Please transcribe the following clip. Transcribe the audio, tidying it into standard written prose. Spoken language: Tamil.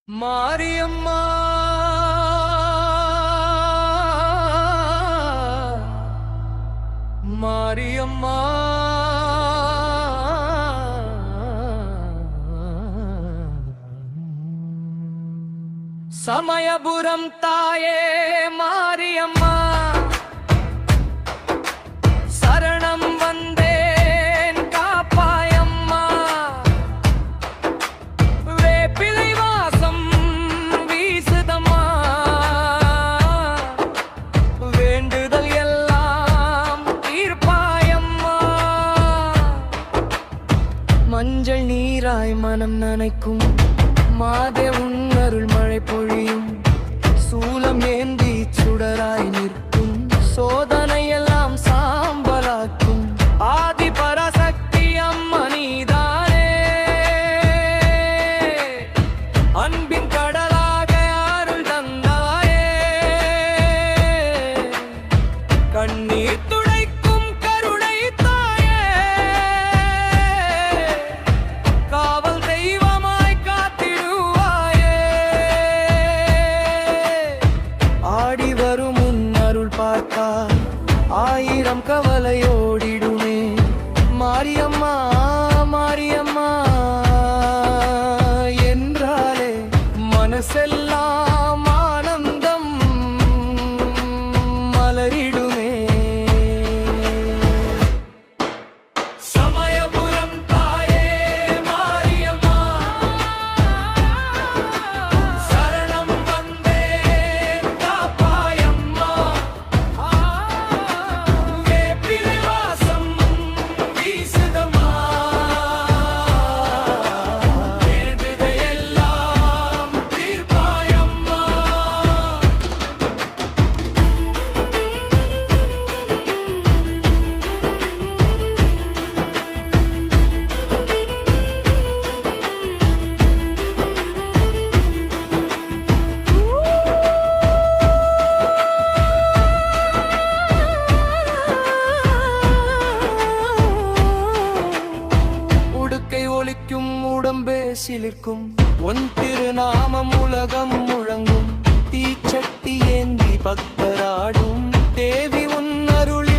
மாரியம்மா மாரியம்மா சமயபுரம் தாயே மாரியம்மா சரணம் வந்தேன் காப்பாயம்மா வேப்பிலை வாசம் வீசுதம்மா வேண்டுதல் எல்லாம் தீர்ப்பாயம்மா மஞ்சள் நீராய் மனம் நனைக்கும் மாதே உன் அருள் மழை பொழியும் சூலம் ஏந்தி சுடராய் நிற்கும் சோதனை எல்லாம் சாம்பலாக்கும் ஆதி பராசக்தி அம்மா நீதானே அன்பின் கடலாக அருள் தந்தாயே கண்ணீர் துடைக்கும் கருணை தாயே காவல் தெய்வமாய் காத்திடுவாயே ஆடி வரும் உன் அருள் பார்த்தால் ஆயிரம் கவலையோடிடுமே மாரியம்மா மாரியம்மா என்றாலே மனசெல்லாம் ஆனந்தம் மலரிடுமே சமயபுரம் தாயே மாரியம்மா சரணம் வந்தேன் காப்பாயம்மா வேப்பிலை வாசம் வீசுதம்மா வேண்டுதல் எல்லாம் தீர்ப்பாயம்மா உடுக்கை ஒலிக்கும் உடம்பே சிலிர்க்கும் உன் திருநாமம் உலகம் முழங்கும் தீச்சட்டி ஏந்தி பக்தராடும் தேவி உன் அருளி